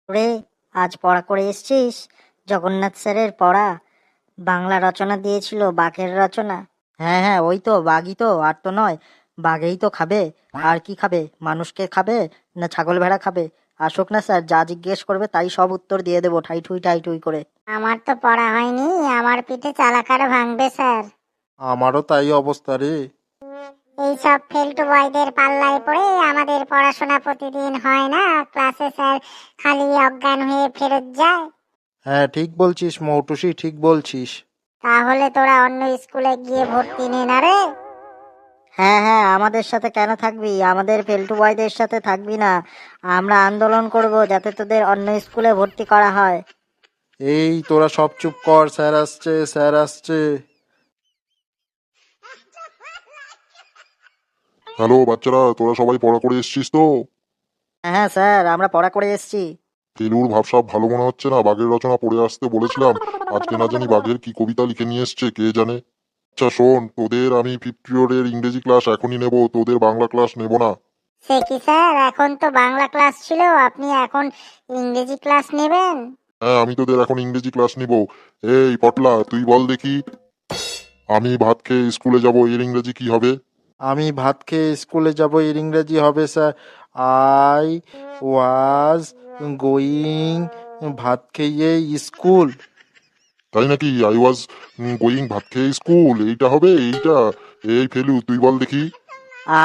রে, আজ পড়া করে এসছিস? জগন্নাথ স্যারের পড়া বাংলা রচনা দিয়েছিল, বাঘের রচনা। হ্যাঁ হ্যাঁ, ওই তো বাঘই তো, আর তো নয়। বাঘেই তো খাবে। আর কি খাবে? মানুষকে খাবে না ছাগল ভেড়া খাবে? আসুক না স্যার, যা জিজ্ঞেস করবে তাই সব উত্তর দিয়ে দেবো ঠাই ঠুই করে। আমার তো পড়া হয়নি, আমার পিঠে চালাকার ভাঙবে স্যার। আমারও তাই অবস্থা রে। এই সব ফেলটু বয়দের পাল্লায় পড়ে আমাদের পড়াশোনা প্রতিদিন হয় না, ক্লাসে স্যার খালি অজ্ঞান হয়ে ফেরত যায়। হ্যাঁ ঠিক বলছিস মৌটুসি, ঠিক বলছিস। তাহলে তোরা অন্য স্কুলে গিয়ে ভর্তি নে না রে। হ্যাঁ হ্যাঁ, আমাদের সাথে কেন থাকবি? আমাদের ফেলটু বয়দের সাথে থাকবি না? আমরা আন্দোলন করব যাতে তোদের অন্য স্কুলে ভর্তি করা হয়। এই তোরা সব চুপ কর, স্যার আসছে, স্যার আসছে। হ্যালো বাচ্চারা, তোরা সবাই পড়া করে এসছিস তো? হ্যাঁ হ্যাঁ স্যার, আমরা পড়া করে এসেছি। ফেলুর ভাবসাব ভালো মনে হচ্ছে না। বাঘের রচনা পড়ে আসতে বলেছিলাম, আজকে না জানি বাঘের কি কবিতা লিখে নিয়ে এসছে কে জানে। আচ্ছা শোন, তোদের আমি ফিফথ পিরিয়ডের ইংরেজি ক্লাস এখনই নেব, তোদের বাংলা ক্লাস নেব না। সে কি স্যার, এখন তো বাংলা ক্লাস ছিল, আপনি এখন ইংরেজি ক্লাস নেবেন? হ্যাঁ, আমি তোদের এখন ইংরেজি ক্লাস নিব। এই পটলা, তুই বল দেখি, আমি ভাত খেয়ে স্কুলে যাব এর ইংরেজি কি হবে? আমি ভাত খেয়ে স্কুলে যাব এর ইংরেজি হবে স্যার, আই ওয়াজ গোয়িং ভাত খেয়ে স্কুল। তাই নাকি? আই ওয়াজ গোয়িং ভাত খেয়ে স্কুল, এইটা হবে এইটা? এই ফেলু, তুই বল দেখি।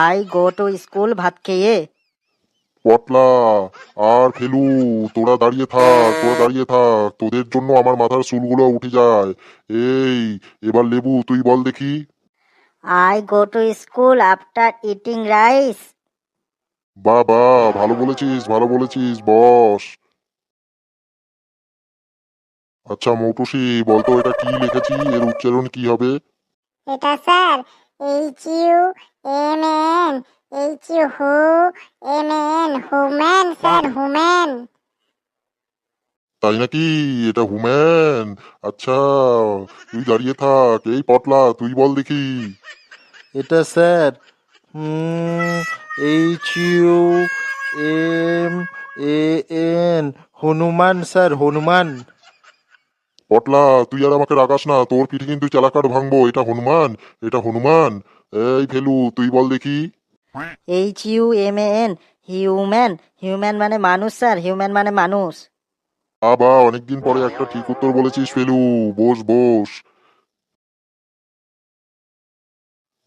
আই গো টু স্কুল ভাত খেয়ে। পটলা আর ফেলু, তোরা দাঁড়িয়ে থাক, তোরা দাঁড়িয়ে থাক, তোদের জন্য আমার মাথার চুলগুলো উঠে যায়। এই, এবার লেবু, তুই বল দেখি। I go to school after eating rice. বাবা, ভালো বলেছিস, ভালো বলেছিস, বস। আচ্ছা মৌটুসি, বলতো এটা কি লিখেছি, এর উচ্চারণ কি হবে? এটা sir HUMAN, HU, human sir, human. তাই নাকি? এটা হুম্যান? আচ্ছা, তুই দাঁড়িয়ে থাক। এই পটলা, তুই বল দেখি। এটা sir H U M A N, Hanuman sir, Hanuman. Potla, তুই আর আমাকে রাগাস না, তোর পিঠে কিন্তু চালাকাঠ ভাঙবো। এটা হনুমান, এটা হনুমান। এই ফেলু, তুই বল দেখি। HUMAN, human. হিউম্যান মানে মানুষ স্যার, হিউম্যান মানে মানুষ। বাবা, অনেকদিন পরে একটা ঠিক উত্তর বলেছিস ফেলু। বস বস।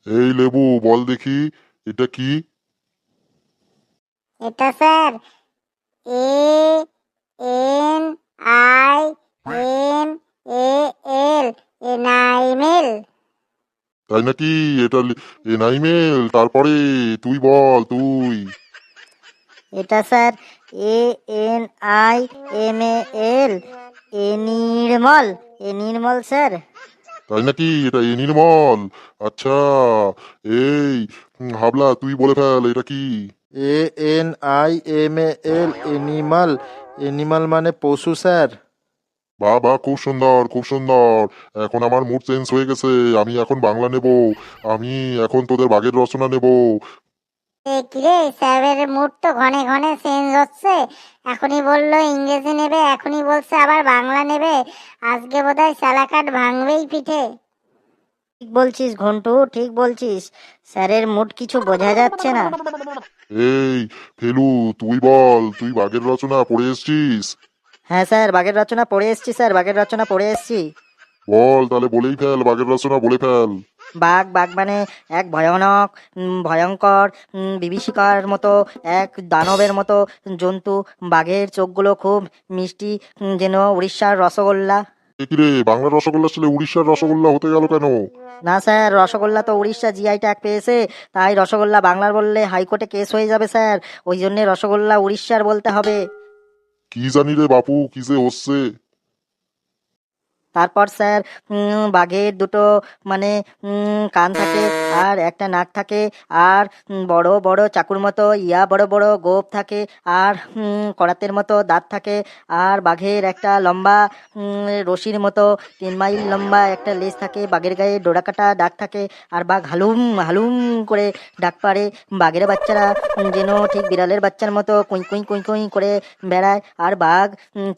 এই লেবু, বল দেখি, এটা কি? এটা স্যার ANIMAL, এনাইমেল। তাই নাকি? এটা এনাইমেল। তারপরে তুই বল, তুই। এটা স্যার ANIMAL, এনির্মল। এনির্মল স্যার। তাই নাকি? এটা এনির্মল। আচ্ছা, এই হাবলা, তুই বলে ফেল, এটা কি? ANIMAL, animal. এনিমাল মানে পশু স্যার। বাহ, খুব সুন্দর, খুব সুন্দর। এখন আমার মুড চেঞ্জ হয়ে গেছে। আমি এখন বাংলা নেব। আমি এখন তোদের বাঘের রচনা নেব। কিরে, স্যারের মুড তো ঘনে ঘনে চেঞ্জ হচ্ছে। এখনই বললো ইংরেজি নেবে, এখনই বলছে আবার বাংলা নেবে। আজকে বোধহয় চালাকাঠ ভাঙবেই পিঠে। ঠিক বলছিস ঘন্টু, ঠিক বলছিস। স্যারের মুড কিছু বোঝা যাচ্ছে না। এই ফেলু, তুই বল, তুই বাঘের রচনা পড়ে এসছিস? হ্যাঁ স্যার, বাঘের রচনা পড়ে এসছি স্যার, বাঘের রচনা পড়ে এসছি। বল তাহলে, বলেই ফেল, বাঘের রচনা বলে ফেল। বাঘ, বাঘ মানে এক ভয়ানক, ভয়ঙ্কর, বিভীষিকার মতো এক দানবের মতো জন্তু। বাঘের চোখগুলো খুব মিষ্টি, যেন উড়িষ্যার রসগোল্লা। এ কি রে, বাংলার রসগোল্লা ছেলে উড়িষ্যার রসগোল্লা হতে গেল কেন? না স্যার, রসগোল্লা তো উড়িষ্যা জিআই ট্যাগ পেয়েছে, তাই রসগোল্লা বাংলার বললে হাইকোর্টে কেস হয়ে যাবে স্যার। ওই জন্যে রসগোল্লা উড়িষ্যার বলতে হবে। কি জানি রে বাপু, কি যে হচ্ছে। তারপর স্যার বাঘের দুটো মানে কান থাকে আর একটা নাক থাকে আর বড় বড় চাকুর মতো বড় বড় গোঁফ থাকে আর করাতের মতো দাঁত থাকে আর বাঘের একটা লম্বা রশির মতো 3 মাইল লম্বা একটা লেজ থাকে, বাঘের গায়ে ডোরাকাটা ডাক থাকে আর বাঘ হালুম হালুম করে ডাক পারে। বাঘের বাচ্চারা যেন ঠিক বিড়ালের বাচ্চার মতো কুঁই কুঁই কুঁই কুঁই করে বেড়ায় আর বাঘ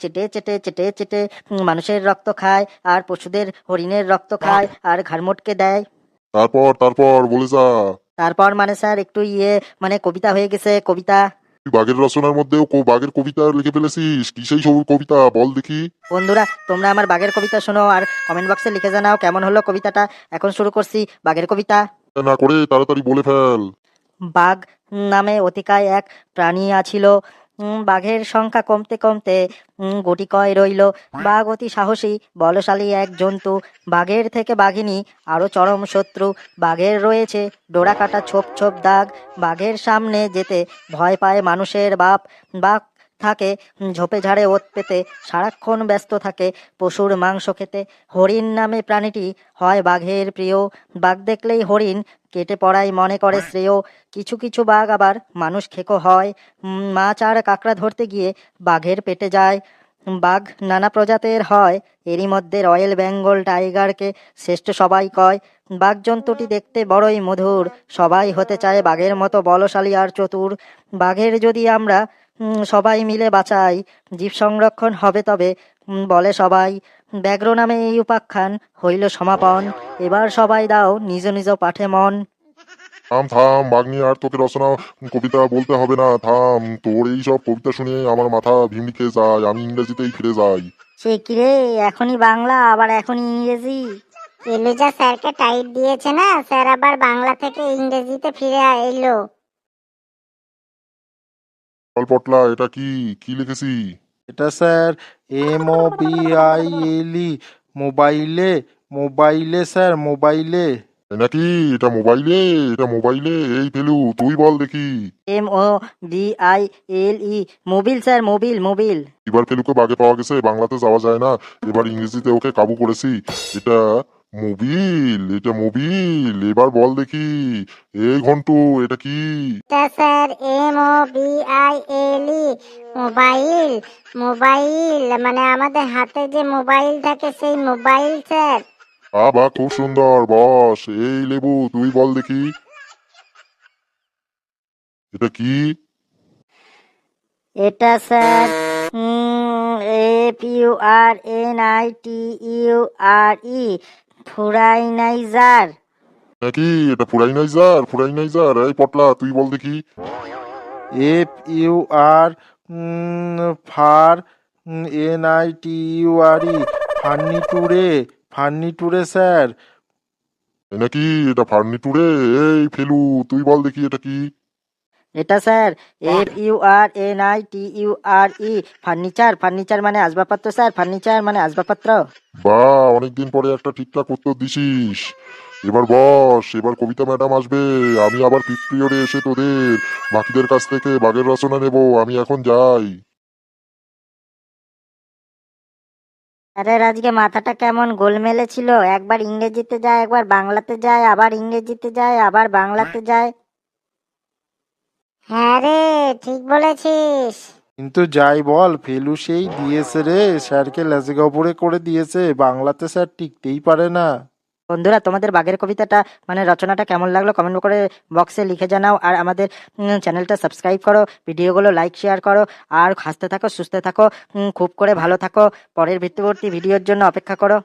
চেটে চেটে চেটে চেটে মানুষের রক্ত খায় আর পশুদের হরিণের রক্ত খায় আর ঘাড় মোটকে দেয়। তারপর বলে যা। তারপর মানে স্যার একটু মানে কবিতা হয়ে গেছে, কবিতা। তুই বাঘের রচনার মধ্যেও বাঘের কবিতা লিখে ফেলেছিস? কি সেই সব কবিতা বল দেখি। বন্ধুরা তোমরা আমার বাঘের কবিতা শোনো আর কমেন্ট বক্সে লিখে জানাও কেমন হলো কবিতাটা। এখন শুরু করছি বাঘের কবিতা। না করে তাড়াতাড়ি বলে ফেল। বাঘ নামে অতিকায় এক প্রাণী আছিল, বাঘের সংখ্যা কমতে কমতে গুটি কয় রইল। বাঘ অতি সাহসী বলশালী এক জন্তু, বাঘের থেকে বাঘিনী আরো চরম শত্রু। বাঘের রয়েছে ডোরা কাটা ছোপ ছোপ দাগ, বাঘের সামনে যেতে ভয় পায় মানুষের বাপ। বাঘ থাকে ঝোপে ঝাড়ে ওত পেতে, সারাক্ষণ ব্যস্ত থাকে পশুর মাংস খেতে। হরিণ নামে প্রাণীটি হয় বাঘের প্রিয়, বাঘ দেখলেই হরিণ কেটে পড়াই মনে করে শ্রেয়। কিছু কিছু বাঘ আবার মানুষ খেকো হয়, মাছ আর কাঁকড়া ধরতে গিয়ে বাঘের পেটে যায়। বাঘ নানা প্রজাতির হয়, এরই মধ্যে রয়্যাল বেঙ্গল টাইগারকে শ্রেষ্ঠ সবাই কয়। বাঘ জন্তুটি দেখতে বড়ই মধুর, সবাই হতে চায় বাঘের মতো বলশালী আর চতুর। বাঘের যদি আমরা সবাই মিলে বাঁচাই, জীব সংরক্ষণ হবে তবে বলে সবাই। ব্যাঘ্র নামে এই উপাখ্যান হইল সমাপন, এবার সবাই দাও নিজ নিজ পাঠে মন। থাম থাম, বাঘ নিয়ে আর তোকে রচনা কবিতা বলতে হবে না, থাম। তোর এই সব কবিতা শুনে আমার মাথা ভিমড়ি খেয়ে যায়, আমি ইংরেজিতেই ফিরে যাই। সে কিরে, এখনই বাংলা আবার এখনই ইংরেজি? এলুজা স্যারকে টাইট দিয়েছে না, স্যার আবার বাংলা থেকে ইংরেজিতে ফিরে এলো। চল পটলা, এটা কি কি লিখেছি? এটা স্যার MOBILE, মোবাইলে, মোবাইলে স্যার, মোবাইলে। এ নাকি? এটা মোবাইলে? এটা মোবাইলে? এই ফেলু তুই বল দেখি। MOBILE, Mobil sir, Mobil Mobil. এবার ফেলুকে বাগে পাওয়া গেছে, বাংলাতে যাওয়া যায় না, এবার ইংরেজিতে ওকে কাবু করেছি। এটা মোবিল, এটা মোবিল। এবার বল দেখি। এই ঘন্টু, এটা কি? এটা স্যার MOBILE, মোবাইল। মোবাইল মানে আমাদের হাতে যে মোবাইল থাকে সেই মোবাইল স্যার। বাহ, খুব সুন্দর। বস। এই লেবু তুই বল দেখি। এটা কি? এটা স্যার FURNITURE, ফুরাইনাইজার। নাকি? এটা ফুরাইনাইজার? ফুরাইনাইজার। এই পটলা তুই বল দেখি। FUR fur NITURE, furniture, furniture sir. এ নাকি? এটা ফার্নিটুরে। এই ফেলু তুই বল দেখি, এটা কি? এটা স্যার FURNITURE, ফার্নিচার। ফার্নিচার মানে আসবাবপত্র স্যার, ফার্নিচার মানে আসবাবপত্র। বাহ, অনেকদিন পরে একটা ঠিকঠাক উত্তর দিছিস। এবার বস, এবার কবিতা ম্যাডাম আসবে, আমি আবার ফিফথ পিরিয়ডে এসে তোদের বাকিদের কাছ থেকে বাঘের রচনা নেব। আমি এখন যাই। আরে আজকে মাথাটা কেমন গোলমেলে ছিল, একবার ইংরেজিতে যায় একবার বাংলাতে যায় আবার ইংরেজিতে যায় আবার বাংলাতে যায়। হ্যাঁ রে, ঠিক বলেছিস। কিন্তু যাই বল, ফেলু সেই দিয়েছে রে, স্যারকে লেজে গপরে করে দিয়েছে, বাংলাতে স্যার টিকতেই পারে না। বন্ধুরা তোমাদের বাঘের কবিতাটা মানে রচনাটা কেমন লাগলো কমেন্ট করে বক্সে লিখে জানাও। আর আমাদের চ্যানেলটা সাবস্ক্রাইব করো, ভিডিওগুলো লাইক শেয়ার করো। আর হাসতে থাকো, সুস্থ থাকো, খুব করে ভালো থাকো। পরের ভিডিওর জন্য অপেক্ষা করো।